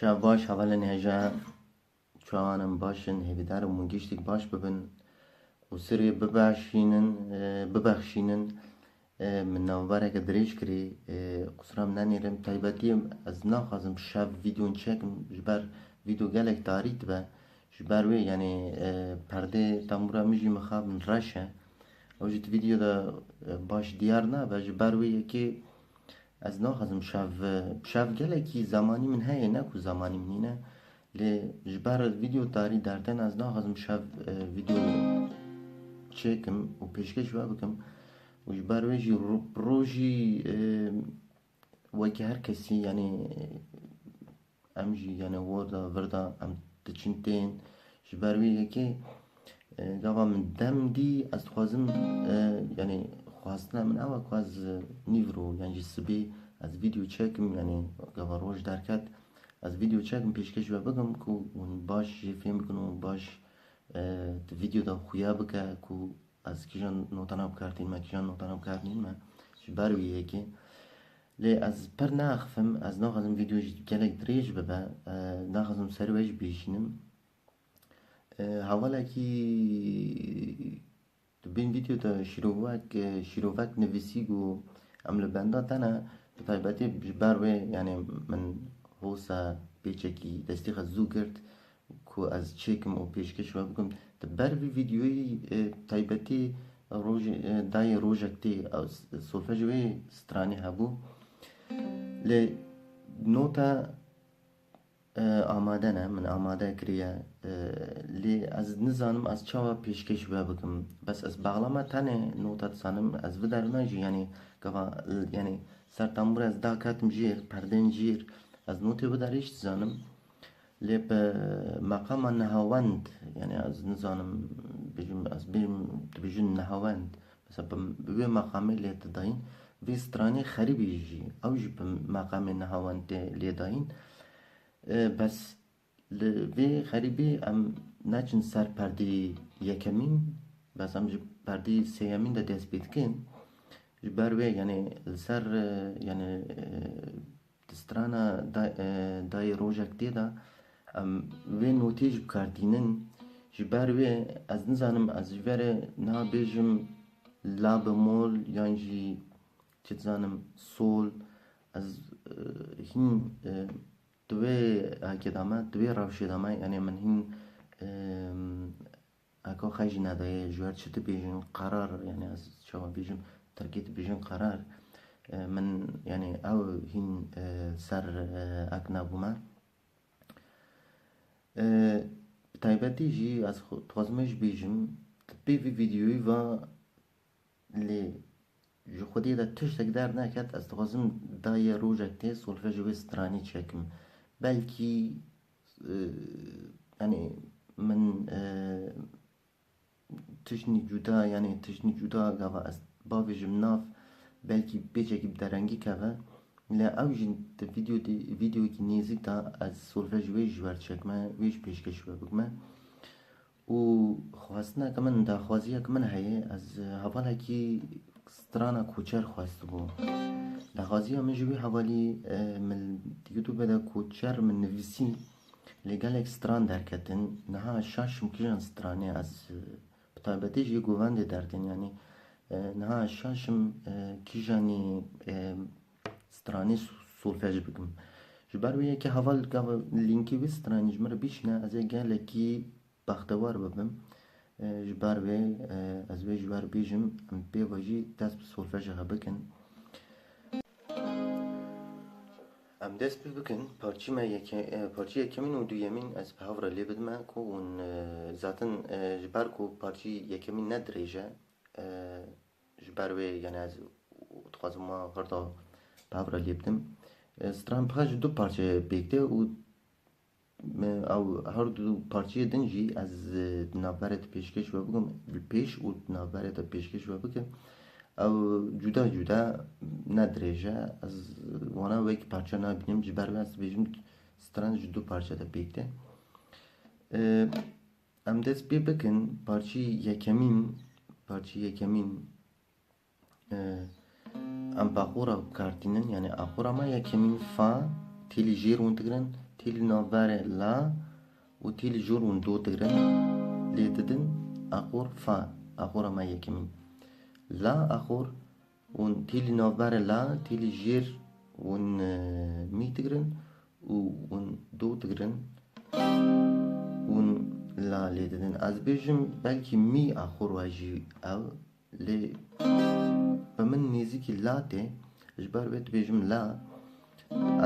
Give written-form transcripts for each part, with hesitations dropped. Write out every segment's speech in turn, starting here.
شب باش حوالا نهجا چوانم باشن هیدار و منگیشتک باش ببن و سری ببخشینن من نوباره که دریش کری قصرام ننیرم تایباتیم از ناخوازم شب ویدیون چکم جبر ویدیو گلک دارید با جبر وی یعنی پرده تامورا میجی مخاب من راشه و جت ویدیو دا باش دیار نه و جبر وی که از ناخوازم شب گلکی زمانی من هی نه کو زمانی منینه لی جبر ویدیو داری دارتن از ناخوازم شب ویدیو چکم و پیشکش بکم و جبر ویجی روژی وکی هر کسی یعنی امجی یعنی وردا ام تچنتین جبر وی که گاوا من دم دی از خوازم یعنی خواستن من اول که از نیورو یعنی سبی از ویدیو چکم یعنی گاوا روش درکت از ویدیو چکم پیشکش بگم که اون باش فیلم بکنم باش ویدیو دا خویا بکه که از کیجان نوتانا بکارتین ما کیجان نوتانا بکارتین ما جبر ویه که لی از پر ناخفم از ناخذم ویدیو گلک دریج ببه ناخذم سروش بیشینم حوالا کی بین ویدیو دا شیروک نویسیگو عمل بنده تنه بطایباتی جبر وی یعنی من هوسا پیچکی دستی خزو کرد که از چکم و پیشکش و بگم بر ویدیوی تایباتی دای روژکتی سولفج وی سترانی هبو لی نوتا آماده نه من آماده کریه لی از نزانم از چاوا پیشکش بکم بس از باغلama تنه نوتا تسانم از ودر ناجی یعنی گوا یعنی سر تامور از داکاتم جیر پردن جیر از نوتی ودریش تزانم لی به مقام نهاوند یعنی از نزانم بجم از بجن نهاوند مثلا به مقامی لی تداین وی سترانی خریبی جی او جی به مقام نهاوند لی داین بس وی خریبی ام نچن سر پردی یکمین بس ام جی پردی سیامین دا دست بیت کن جبر وی یعنی سر یعنی دسترانا دای روژک دیدا وی نوتیج بکارتینن جبر وی از نزانم از جبر نا بیجم لا بمول یعنی چه زانم سول از هین دوی اکیدامه دوی روشی دامه یعنی من هین اکو خیجی ندایه جوار چطور بیجن قرار یعنی از شما بیجم ترکیت بیجن قرار من یعنی او هین سر اکنا بومه تایباتی جی از توازمش بیجم بی ویدیوی و لی جو خودی دا تشتک در نکرد از توازم دای روژکتی سولفج و سترانی چکم بلکی یعنی من تشنی جدا گاوا از باویجم ناف بلکی بیچکی بدرنگی که لی او جن ویدیو کی نیزی تا از سولفج ویج ور چکمه ویج پیشکش بگمه و خواستنا که من دا خوازیه که من هیه از حوالا کی سترانا کوچر خواست بو دا خوازیه من جوی حوالی من یوتیوب دا کوچر من نویسی لگل ستران درکتن نها شاش مکیجان سترانی از بطایبتی جی گوانده دردن یعنی نها شاشم کیجانی سترانی سولفج بگم جبر ویه که حوال لینکی وی سترانی جمره بیشنه از گلکی بختوار ببم جبر وی از وی جبر بیجم بی واجی دست به سولفج ها بکن ام دست بکن پارچی یکمین و دویمین از بهاور لی بدمه که اون ذاتن جبر که پارچی یکمین ندریجه جبر وی یعنی از تخوازم ما هردا بهاور لی بدم ستران بخش دو پارچه بیکته و او هر دو پارچه دنجی از نابرت پیشکش و بگم پیش و نابرت پیشکش و بگم او جدا ندریجه از وانا ویک پارچه نبینیم جبر وی از بیجم ستران دو پارچه دا بیکته ام دست بی بکن پارچه یکمین ام باقورا کارتینن یعنی اقورا ما یکمین فا تیلی جیر ونتگرن تیل نوبر لا و تیل جور ون دو تگرن لیتدن اخور فا اخور ما یکمین لا اخور ون تیل نوبر لا تیل جیر ون می تگرن و ون دو تگرن ون لا لیتدن از بیجم بلکی می اخور واجی او لی بمن نزیکی لا ته جبر بیت بیجم لا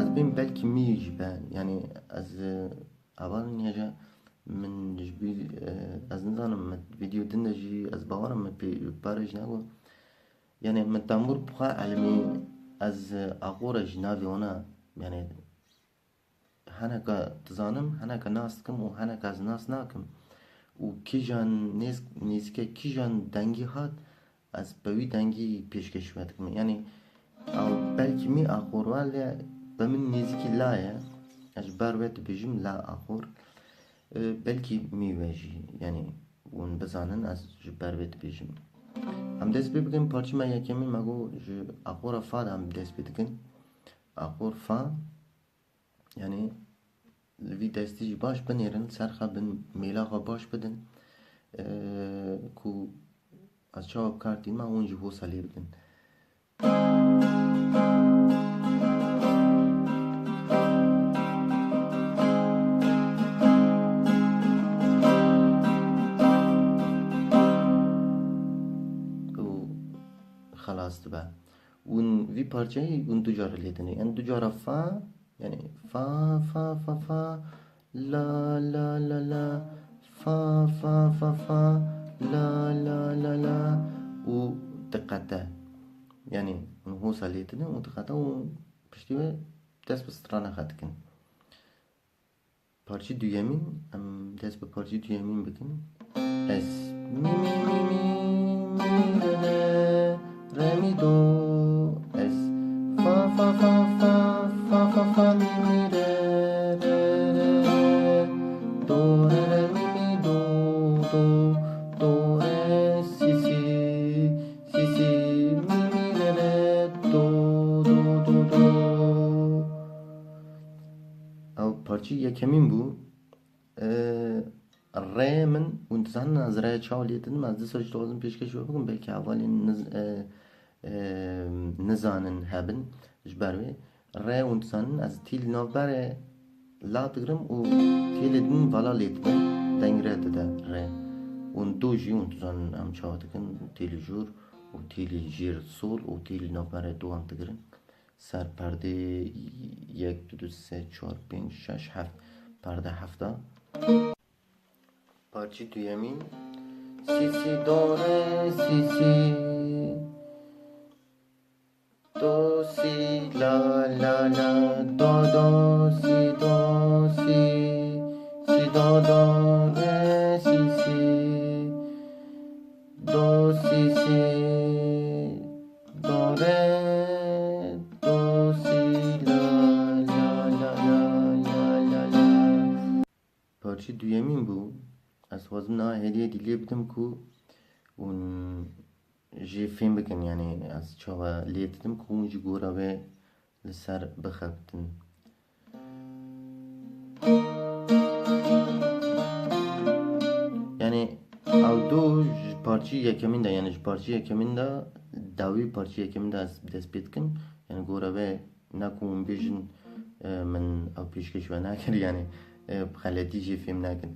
از بین بلکی می جبن یعنی از اول نیجا من جبی از نزانم ویدیو دنده جی از باورم پارج نگو یعنی من تامور بخوا علمی از اغورج ناوی اونا یعنی هنکا تزانم هنکا ناس کم و هنکا از ناس ناکم و کی جان نیزکه کی جان دنگی هات از بوی دنگی پیشکش کم یعنی او بلکی می اغور ولی بمن نیزکی لایه اج باروت بجم لا اخور بلکی می وجی یعنی ون بزانن از باروت بجم هم دست بگم پارچه ما یکمی مگو اخور فا هم دست بگم اخور فا یعنی وی دستی باش بنیرن سرخا بن میلاغا باش بدن کو از چاوب کارتی ما اونجی هو سالی بدن خلاص تبع ون في بارچه ون دو جاره لیدنی ان دو جاره فا يعني فا فا فا فا لا لا لا لا فا فا فا فا لا لا لا لا و دقته يعني هو ساليتنا و دقته و پشتیوه دست به سترانه خدکن پارچه دویمین ام دست به پارچه دویمین بکن اس می می می می می re mi do es fa fa fa fa fa fa fa mi mi re re re do re re mi mi do do do re si si si si mi mi re re do do do do او parçayı yekemin bu ره من وانتظرنا از ره چاولیتن از دست اجت لازم پیشکش بکنم belki اولین نزانن هبن جبروی ره وانتظرن از تیل نوبره لا تگرم و تیل دن والا لیتن دنگره ده ره اون دو جی وانتظرن هم چاوتکن تیل جور و تیل جیر سول و تیل نوبره دو هم تگرن سر پرده 1 2 3 4 5 6 7 پرده 7 پارچه دویمین سی سی دو ره سی سی دو سی لا لا لا دو دو سی دو سی سی دو دو ره سی سی دو سی سی دو ره دو سی لا لا لا لا لا لا لا پارچه دویمین bu از وزن هدیه دیلی بدم کو اون جی فیلم بکن یعنی از چاوا لیتدم کو اونجی گورا و لسر بخبتن یعنی او دو پارچی یکمین دا یعنی پارچی یکمین دا داوی پارچی یکمین دا از دست بیتکن یعنی گورا و نکون بیجن من او پیشکش و نکر یعنی خلیتی جی فیلم نکن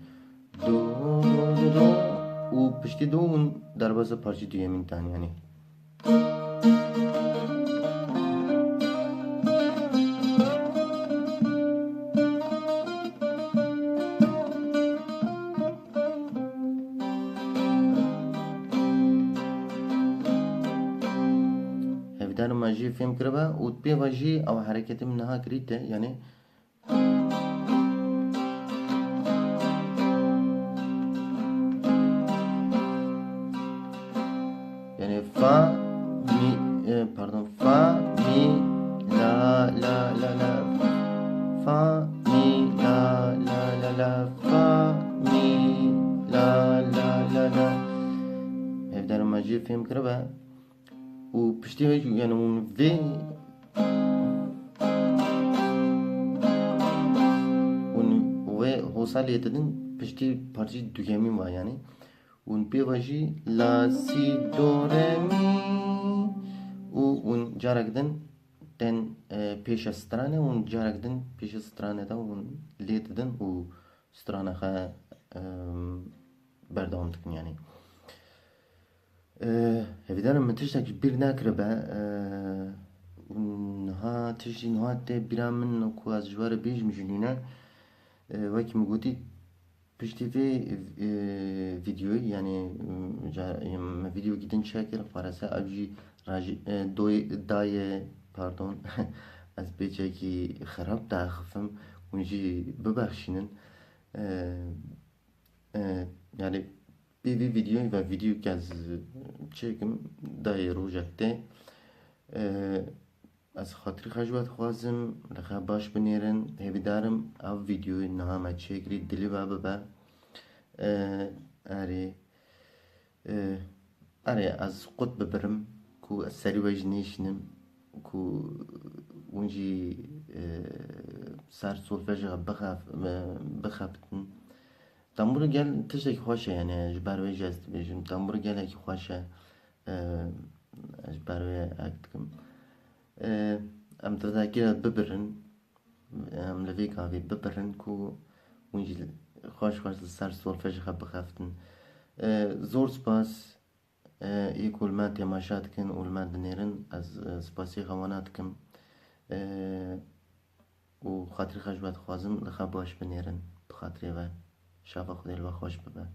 دو دو دو دو و پشتی دو اون در باز پارچه دویمین تان یعنی هفدار ماجی فیلم کربا و بی واجی او حرکت منها کریته یعنی فا می پاردون فا می لا لا لا لا فا می لا لا لا لا فا می لا لا لا لا هفدار ماجی فیلم کربا و پشتی یعنی اون وی وصل لیتدن پشتی پارچی دوگمی و یعنی اون پیوژی لا سی دو ره می و اون جارگدن den پیش strane un jaragdin پیش strane da un letdin u strane kha berdam dikin yani evidanım min tiştek bir nakribe ha tişin ha te bira min ku az jware bej mijnine vaki mi goti pişti ve videoyu yani video gidin çekir farasa avji doy daye pardon از بچکی خراب داخفم اونجی ببخشینن yani bir video ve video kez çekim dayı rojakte از خاطر خجوت خوازم لخا باش بنیرن هیویدارم او ویدیوی نهامه چکری دلی و ببا اره از قد ببرم کو از سری وجنیشنم کو اونجی سر سولفجه بخفتن تنبور گل تشتك خوشه يعني جبروي جست بيجم تنبور گل اكي خوشه جبروي اكتكم ام تذاكيرة ببرن ام لفي كافي ببرن كو ونجي خوش سر سولفجه بخفتن زور سپاس ایکول من تماشات کن اول من دنیرن از سپاسی خوانات کم و خاطر خجبت خوازم لخا باش بنیرن بخاطری و شفا خودی الوا خوش ببن